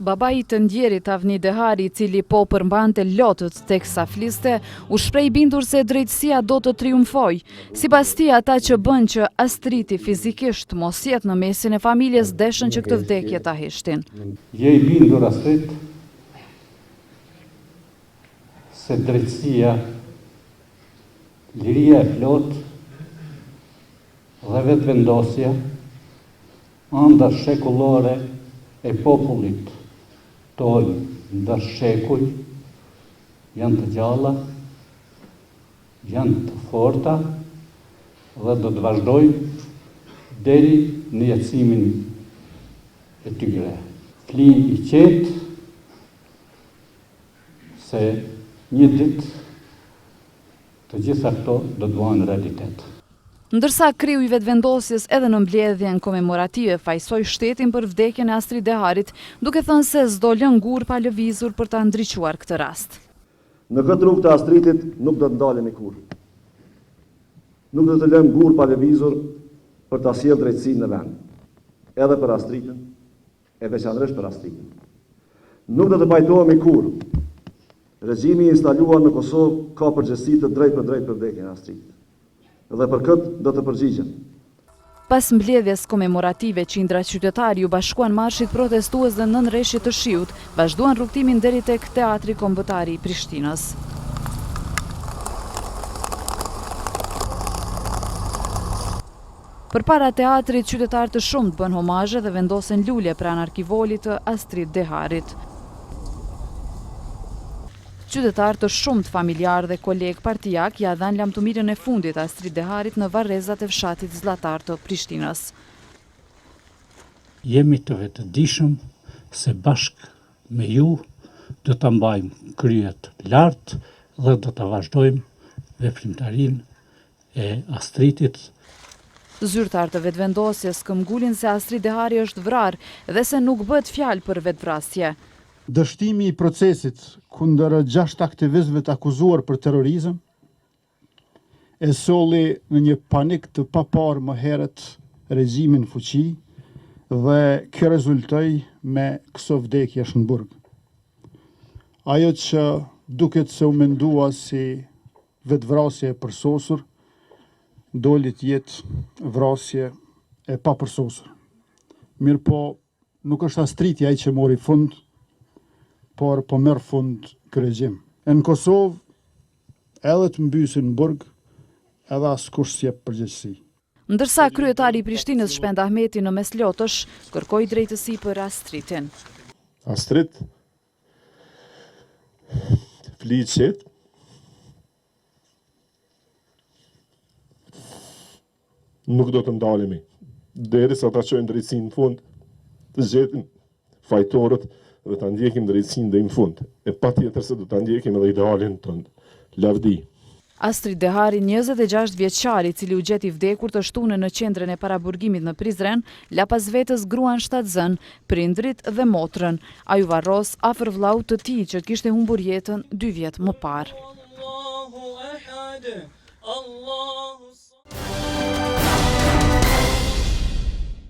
Babai të ndjerit Avni Dehari, i cili po përmbante lotët teksa fliste, u shpreh bindur se drejtësia do të triumfoj. Sipas tij, ata që bën që Astriti fizikisht mos jetë në mesin e familjes deshën që këtë vdekje ta heshtin. Je i bindur Astrit se drejtësia, liria e plot dhe vetëvendosja, anda shekullore e popullit tonë ndër shekuj, janë të gjalla, janë të forta dhe do të vazhdojnë deri në jetësimin e tyre. Fli i qetë se një ditë të gjitha këto do të bëhen realitet. Ndërsa kriju i vetëvendosjes edhe në mbledhjen komemorative fajsoi shtetin për vdekjen e Astrid Deharit, duke thënë se s'do lën gur pa lëvizur për ta ndriçuar këtë rast. Në këtë rrugë të Astridit nuk do të ndalemi kurrë. Nuk do të lëm gur pa lëvizur për ta sjellë drejtësinë në vend, edhe për Astridin, e veçanërisht për Astridin. Nuk do të pajtohemi kurrë. Regjimi i instaluar në Kosovë ka përgjegjësi të drejtë për vdekjen e Astridit. Dhe për këtë do të përgjigjen. Pas mbledhjes komemorative, qindra qytetari u bashkuan marshit protestues dhe nën rreshtit të shiut, vazhduan rrugtimin deri tek Teatri Kombëtar i Prishtinës. Përpara teatrit, qytetarë të shumt bën homazhe dhe vendosen lule pranë arkivolit të Astrid Deharit. Qytetarë të shumt familjarë dhe kolegë partijak ja dhanë lamtumirën e fundit Astrid Deharit në varrezat e fshatit Zllatar të Prishtinës. Jemi të vetëdijshëm se bashkë me ju do ta mbajmë kryet lart dhe do ta vazhdojmë veprimtarinë e Astridit. Zyrtar të vetëvendosjes këmbgulin se Astrid Dehari është vrarë dhe se nuk bëhet fjalë për vetvrasje. Dështimi i procesit kundër 6 aktivistëve të akuzuar për terrorizëm e solli në një panik të paparë më herët regjimin në fuqi dhe kjo rezultoi me këso vdekjesh në burg. Ajo që duket se u mendua si vetvrasje e përsosur, doli të jetë vrasje e papërsosur. Mirë po, nuk është Astriti ai që mori fund, por po merr fund ky regjim. Në Kosovë, edhe të mbysin burg, edhe askush s'jep përgjegjësi. Ndërsa kryetari i Prishtinës Shpend Ahmeti në Meslotësh kërkoi drejtësi për Astridin. Astrid fli qetë, nuk do të ndalemi, derisa ta çojnë drejtësinë në fund, të gjetin fajtorët dhe ta ndjekim drejtësinë deri në fund. E patjetër se do ta ndjekim edhe idealin tonë. Lavdi. Astrid Dehari, 26 vjeçar, i cili u gjet i vdekur të shtunë në qendrën e paraburgimit në Prizren, la pas vetës gruan shtatzën, prindrit dhe motrën. Ai u varros afër vllaut të tij që kishte humbur jetën 2 vjet më parë.